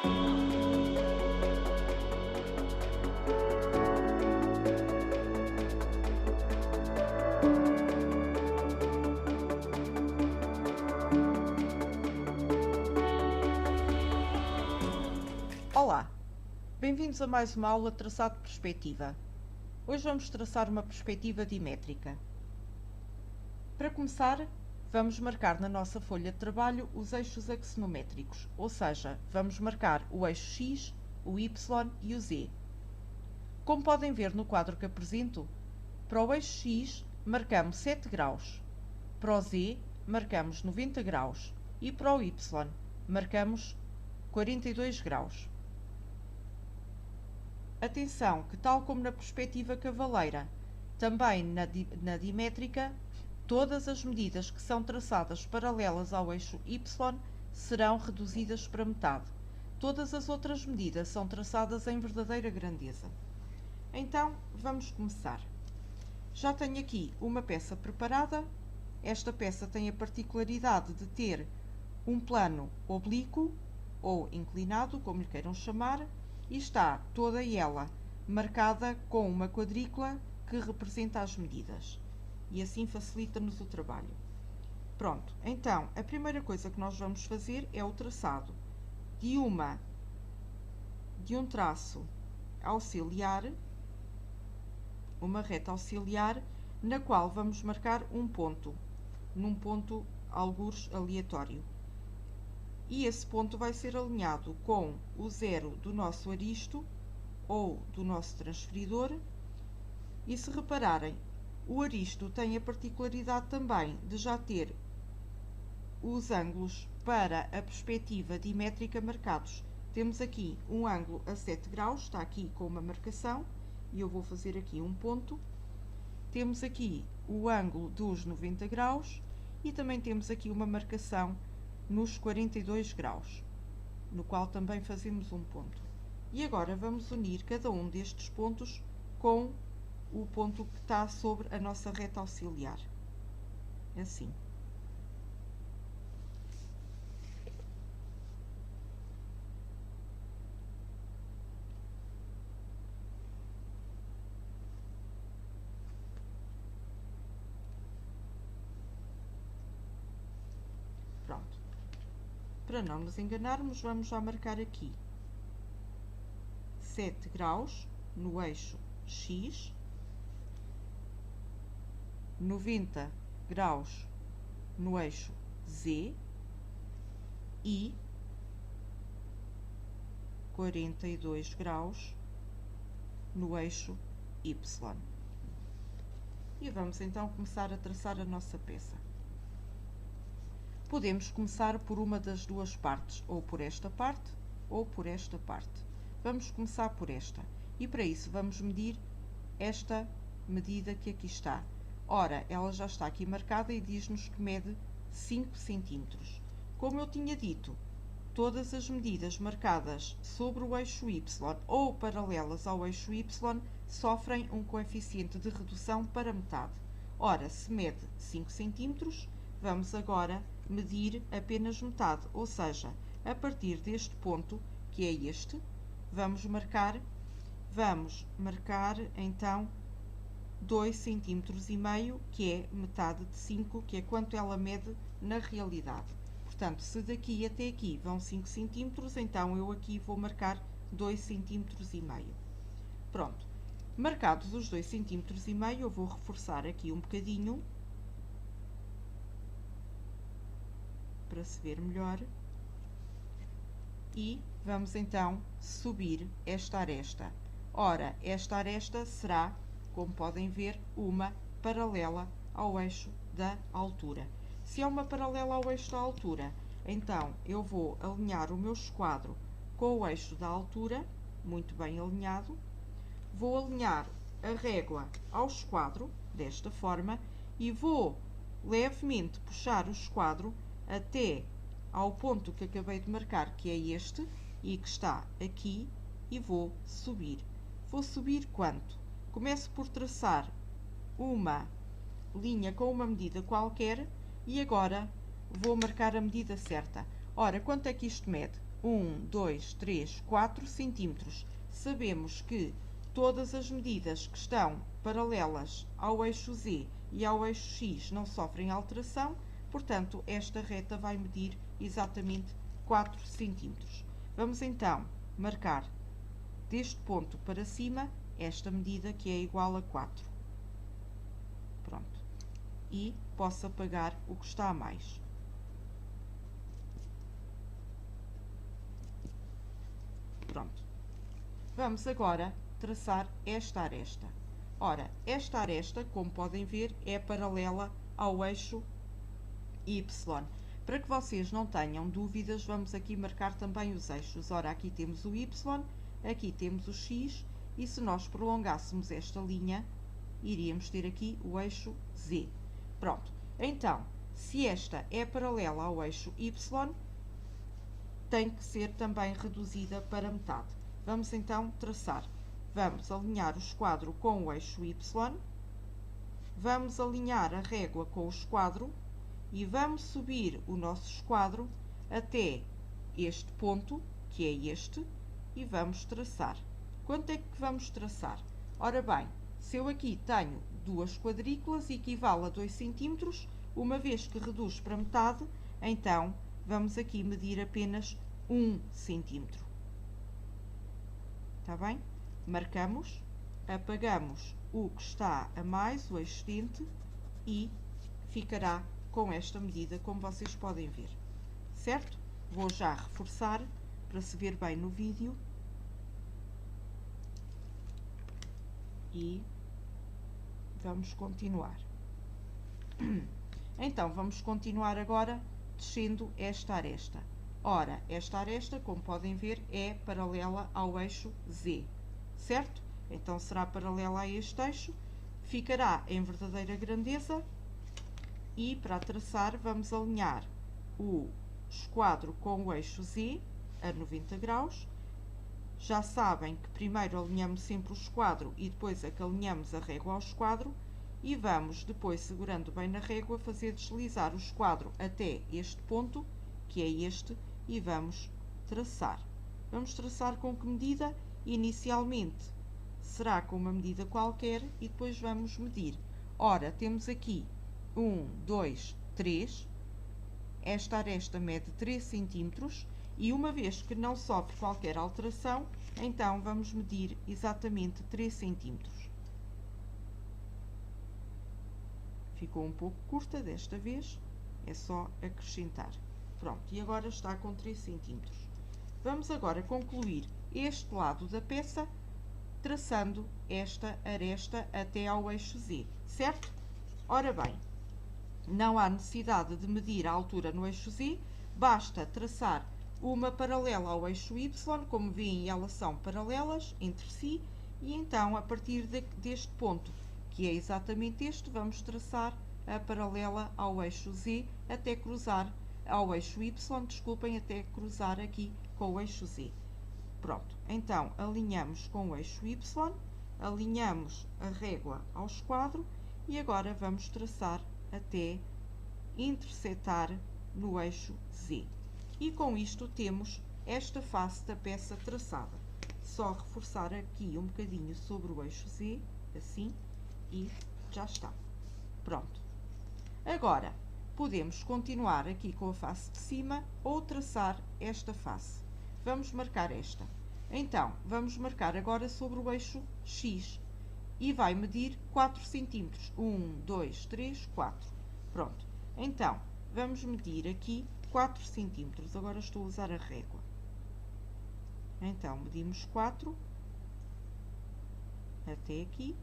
Olá, bem-vindos a mais uma aula de traçado de perspectiva. Hoje vamos traçar uma perspectiva dimétrica. Para começar, vamos marcar na nossa folha de trabalho os eixos axonométricos, ou seja, vamos marcar o eixo X, o Y e o Z. Como podem ver no quadro que apresento, para o eixo X marcamos 7 graus, para o Z marcamos 90 graus e para o Y marcamos 42 graus. Atenção que, tal como na perspectiva cavaleira, também na dimétrica, todas as medidas que são traçadas paralelas ao eixo Y serão reduzidas para metade. Todas as outras medidas são traçadas em verdadeira grandeza. Então, vamos começar. Já tenho aqui uma peça preparada. Esta peça tem a particularidade de ter um plano oblíquo ou inclinado, como lhe queiram chamar, e está toda ela marcada com uma quadrícula que representa as medidas. E assim facilita-nos o trabalho. Pronto, então, a primeira coisa que nós vamos fazer é o traçado de um traço auxiliar, uma reta auxiliar, na qual vamos marcar um ponto, num ponto algures aleatório. E esse ponto vai ser alinhado com o zero do nosso aristo ou do nosso transferidor. E se repararem, o aristo tem a particularidade também de já ter os ângulos para a perspectiva dimétrica marcados. Temos aqui um ângulo a 7 graus, está aqui com uma marcação, e eu vou fazer aqui um ponto. Temos aqui o ângulo dos 90 graus e também temos aqui uma marcação nos 42 graus, no qual também fazemos um ponto. E agora vamos unir cada um destes pontos com o ponto que está sobre a nossa reta auxiliar. Assim. Pronto. Para não nos enganarmos, vamos já marcar aqui 7 graus no eixo X, 90 graus no eixo Z e 42 graus no eixo Y. E vamos então começar a traçar a nossa peça. Podemos começar por uma das duas partes, ou por esta parte, ou por esta parte. Vamos começar por esta. E para isso vamos medir esta medida que aqui está. Ora, ela já está aqui marcada e diz-nos que mede 5 cm. Como eu tinha dito, todas as medidas marcadas sobre o eixo Y ou paralelas ao eixo Y sofrem um coeficiente de redução para metade. Ora, se mede 5 cm, vamos agora medir apenas metade, ou seja, a partir deste ponto, que é este, vamos marcar então 2,5 cm, que é metade de 5, que é quanto ela mede na realidade. Portanto, se daqui até aqui vão 5 cm, então eu aqui vou marcar 2,5 cm. Pronto. Marcados os 2,5 cm, eu vou reforçar aqui um bocadinho, para se ver melhor, e vamos então subir esta aresta. Ora, esta aresta será, como podem ver, uma paralela ao eixo da altura. Se é uma paralela ao eixo da altura, então eu vou alinhar o meu esquadro com o eixo da altura, muito bem alinhado. Vou alinhar a régua ao esquadro, desta forma, e vou levemente puxar o esquadro até ao ponto que acabei de marcar, que é este, e que está aqui, e vou subir. Vou subir quanto? Começo por traçar uma linha com uma medida qualquer e agora vou marcar a medida certa. Ora, quanto é que isto mede? 1, 2, 3, 4 centímetros. Sabemos que todas as medidas que estão paralelas ao eixo Z e ao eixo X não sofrem alteração, portanto, esta reta vai medir exatamente 4 centímetros. Vamos então marcar deste ponto para cima esta medida que é igual a 4. Pronto. E posso apagar o que está a mais. Pronto. Vamos agora traçar esta aresta. Ora, esta aresta, como podem ver, é paralela ao eixo Y. Para que vocês não tenham dúvidas, vamos aqui marcar também os eixos. Ora, aqui temos o Y, aqui temos o X, e se nós prolongássemos esta linha, iríamos ter aqui o eixo Z. Pronto. Então, se esta é paralela ao eixo Y, tem que ser também reduzida para metade. Vamos então traçar. Vamos alinhar o esquadro com o eixo Y, vamos alinhar a régua com o esquadro e vamos subir o nosso esquadro até este ponto, que é este, e vamos traçar. Quanto é que vamos traçar? Ora bem, se eu aqui tenho duas quadrículas, equivale a 2 centímetros, uma vez que reduz para metade, então vamos aqui medir apenas 1 centímetro. Está bem? Marcamos, apagamos o que está a mais, o excedente, e ficará com esta medida, como vocês podem ver. Certo? Vou já reforçar para se ver bem no vídeo. E vamos continuar. Então, vamos continuar agora descendo esta aresta. Ora, esta aresta, como podem ver, é paralela ao eixo Z, certo? Então, será paralela a este eixo, ficará em verdadeira grandeza e, para traçar, vamos alinhar o esquadro com o eixo Z a 90 graus. Já sabem que primeiro alinhamos sempre o esquadro e depois é que alinhamos a régua ao esquadro, e vamos, depois, segurando bem na régua, fazer deslizar o esquadro até este ponto, que é este, e vamos traçar. Vamos traçar com que medida? Inicialmente será com uma medida qualquer e depois vamos medir. Ora, temos aqui 1, 2, 3. Esta aresta mede 3 centímetros e uma vez que não sofre qualquer alteração, então vamos medir exatamente 3 centímetros. Ficou um pouco curta desta vez, é só acrescentar. Pronto, e agora está com 3 centímetros. Vamos agora concluir este lado da peça, traçando esta aresta até ao eixo Z, certo? Ora bem, não há necessidade de medir a altura no eixo Z, basta traçar uma paralela ao eixo Y, como veem, elas são paralelas entre si, e então, a partir deste ponto, que é exatamente este, vamos traçar a paralela ao eixo Z até cruzar ao eixo Y, desculpem, até cruzar aqui com o eixo Z. Pronto, então alinhamos com o eixo Y, alinhamos a régua ao esquadro e agora vamos traçar até intersetar no eixo Z. E com isto temos esta face da peça traçada. Só reforçar aqui um bocadinho sobre o eixo Z, assim, e já está. Pronto. Agora, podemos continuar aqui com a face de cima ou traçar esta face. Vamos marcar esta. Então, vamos marcar agora sobre o eixo X e vai medir 4 centímetros. 1, 2, 3, 4. Pronto. Então, vamos medir aqui 4 centímetros. Agora estou a usar a régua. Então, medimos 4 até aqui.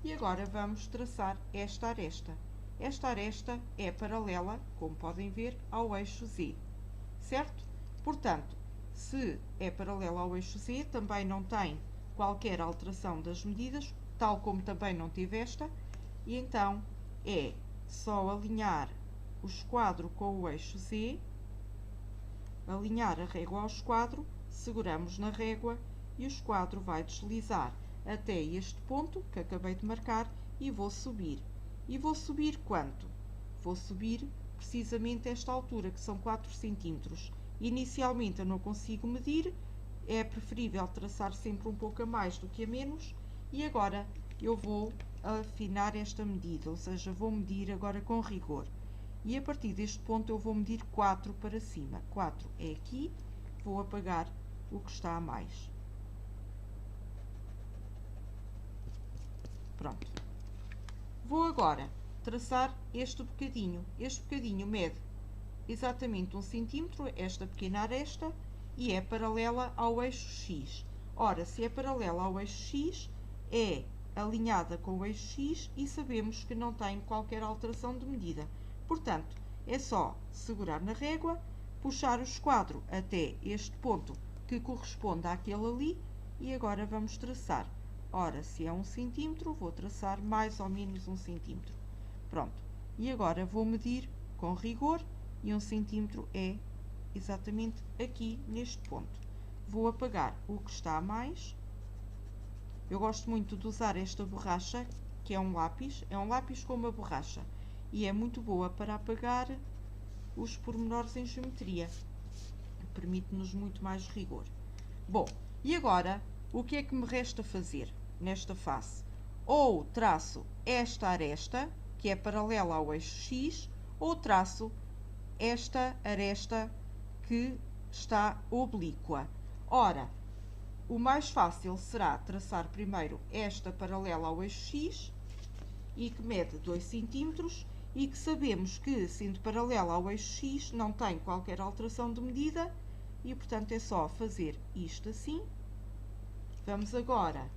E agora vamos traçar esta aresta. Esta aresta é paralela, como podem ver, ao eixo Z, certo? Portanto, se é paralela ao eixo Z, também não tem qualquer alteração das medidas, tal como também não teve esta, e então é só alinhar o esquadro com o eixo Z, alinhar a régua ao esquadro, seguramos na régua e o esquadro vai deslizar até este ponto que acabei de marcar e vou subir. E vou subir quanto? Vou subir precisamente esta altura, que são 4 centímetros. Inicialmente eu não consigo medir, é preferível traçar sempre um pouco a mais do que a menos, e agora eu vou afinar esta medida, ou seja, vou medir agora com rigor. E a partir deste ponto eu vou medir 4 para cima. 4 é aqui, vou apagar o que está a mais. Pronto. Vou agora traçar este bocadinho. Este bocadinho mede exatamente 1 centímetro, esta pequena aresta, e é paralela ao eixo X. Ora, se é paralela ao eixo X, é alinhada com o eixo X e sabemos que não tem qualquer alteração de medida. Portanto, é só segurar na régua, puxar o esquadro até este ponto que corresponde àquele ali e agora vamos traçar. Ora, se é 1 centímetro, vou traçar mais ou menos 1 centímetro. Pronto. E agora vou medir com rigor e 1 centímetro é exatamente aqui neste ponto. Vou apagar o que está a mais. Eu gosto muito de usar esta borracha, que é um lápis com uma borracha, e é muito boa para apagar os pormenores em geometria. Permite-nos muito mais rigor. Bom, e agora, o que é que me resta fazer nesta face? Ou traço esta aresta, que é paralela ao eixo X, ou traço esta aresta que está oblíqua. Ora, o mais fácil será traçar primeiro esta paralela ao eixo X e que mede 2 centímetros e que sabemos que, sendo paralela ao eixo X, não tem qualquer alteração de medida e, portanto, é só fazer isto assim. Vamos agora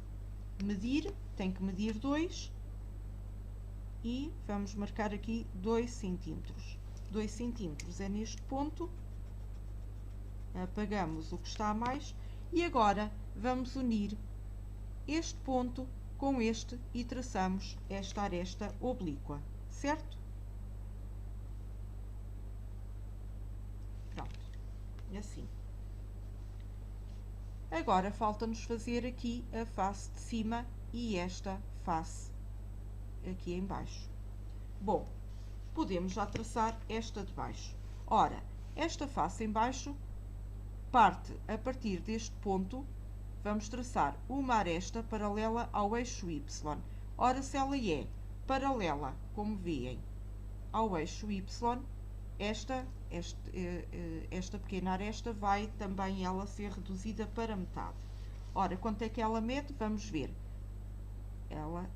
medir, tem que medir 2 e vamos marcar aqui 2 centímetros. 2 centímetros é neste ponto. Apagamos o que está a mais e agora vamos unir este ponto com este e traçamos esta aresta oblíqua, certo? Pronto, assim. Agora falta-nos fazer aqui a face de cima e esta face aqui em baixo. Bom, podemos já traçar esta de baixo. Ora, esta face em baixo parte a partir deste ponto, vamos traçar uma aresta paralela ao eixo Y. Ora, se ela é paralela, como veem, ao eixo Y, esta pequena aresta vai também ela ser reduzida para metade. Ora, quanto é que ela mede? Vamos ver. Ela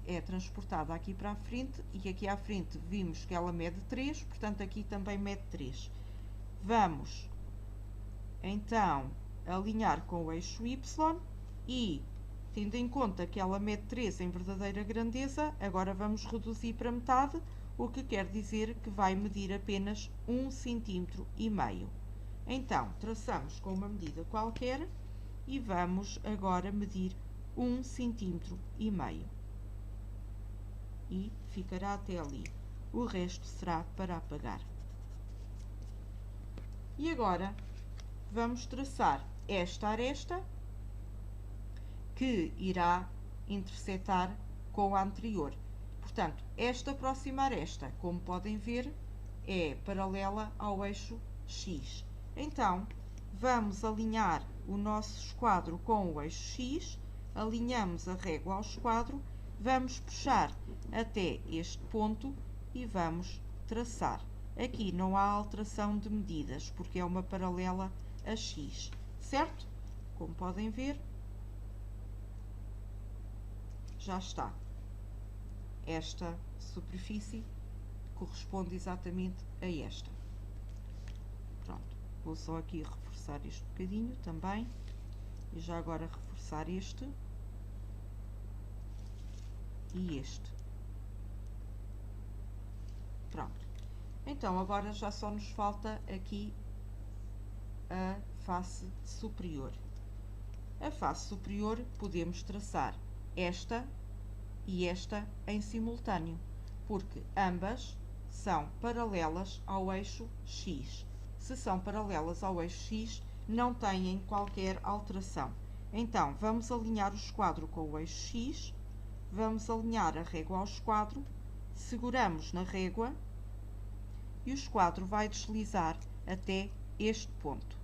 é transportada aqui para a frente e aqui à frente vimos que ela mede 3, portanto aqui também mede 3. Vamos então alinhar com o eixo Y e, tendo em conta que ela mede 3 em verdadeira grandeza, agora vamos reduzir para metade, o que quer dizer que vai medir apenas 1,5 cm. Então, traçamos com uma medida qualquer e vamos agora medir 1,5 cm. E ficará até ali. O resto será para apagar. E agora vamos traçar esta aresta que irá intersetar com a anterior. Portanto, esta próxima aresta, como podem ver, é paralela ao eixo X. Então, vamos alinhar o nosso esquadro com o eixo X, alinhamos a régua ao esquadro, vamos puxar até este ponto e vamos traçar. Aqui não há alteração de medidas, porque é uma paralela a X, certo? Como podem ver, já está. Esta superfície corresponde exatamente a esta. Pronto, vou só aqui reforçar este bocadinho também. E já agora reforçar este. E este. Pronto. Então, agora já só nos falta aqui a face superior. A face superior podemos traçar esta e esta em simultâneo, porque ambas são paralelas ao eixo X. Se são paralelas ao eixo X, não têm qualquer alteração. Então, vamos alinhar o esquadro com o eixo X, vamos alinhar a régua ao esquadro, seguramos na régua e o esquadro vai deslizar até este ponto.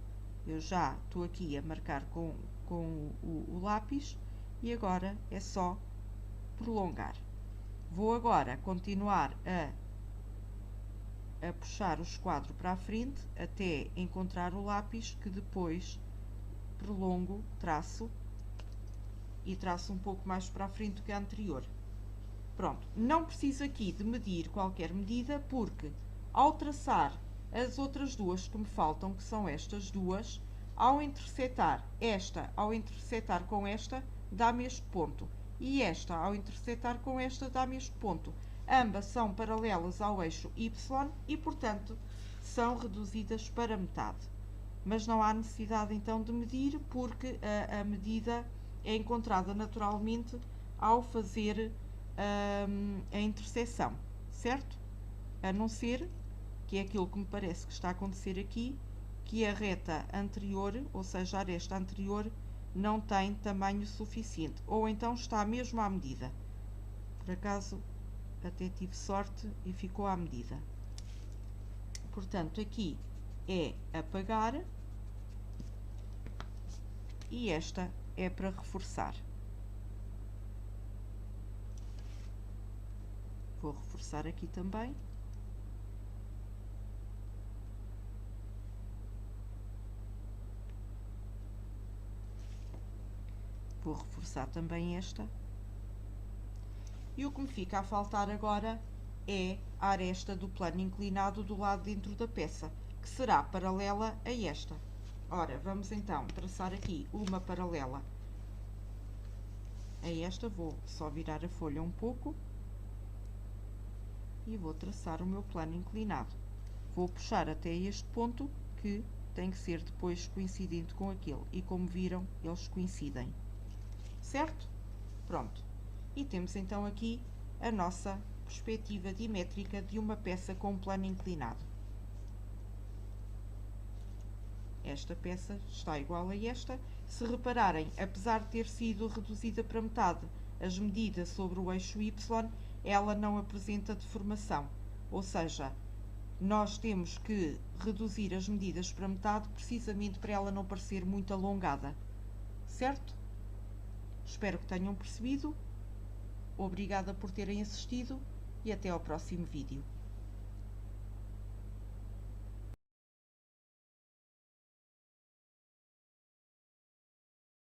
Eu já estou aqui a marcar com o lápis e agora é só prolongar. Vou agora continuar a puxar o esquadro para a frente até encontrar o lápis, que depois prolongo, traço e traço um pouco mais para a frente do que a anterior. Pronto, não preciso aqui de medir qualquer medida, porque ao traçar as outras duas que me faltam, que são estas duas, ao intersetar esta, ao intersetar com esta, dá-me este ponto. E esta, ao intersetar com esta, dá-me este ponto. Ambas são paralelas ao eixo Y e, portanto, são reduzidas para metade. Mas não há necessidade, então, de medir, porque a medida é encontrada naturalmente ao fazer a interseção, certo? A não ser, que é aquilo que me parece que está a acontecer aqui, que a reta anterior, ou seja, a aresta anterior, não tem tamanho suficiente, ou então está mesmo à medida. Por acaso, até tive sorte e ficou à medida. Portanto, aqui é apagar e esta é para reforçar. Vou reforçar aqui também. Vou reforçar também esta. E o que me fica a faltar agora é a aresta do plano inclinado do lado dentro da peça, que será paralela a esta. Ora, vamos então traçar aqui uma paralela a esta. Vou só virar a folha um pouco e vou traçar o meu plano inclinado. Vou puxar até este ponto, que tem que ser depois coincidente com aquele, e como viram, eles coincidem. Certo? Pronto. E temos então aqui a nossa perspectiva dimétrica de uma peça com um plano inclinado. Esta peça está igual a esta. Se repararem, apesar de ter sido reduzida para metade as medidas sobre o eixo Y, ela não apresenta deformação. Ou seja, nós temos que reduzir as medidas para metade precisamente para ela não parecer muito alongada. Certo? Espero que tenham percebido. Obrigada por terem assistido e até ao próximo vídeo.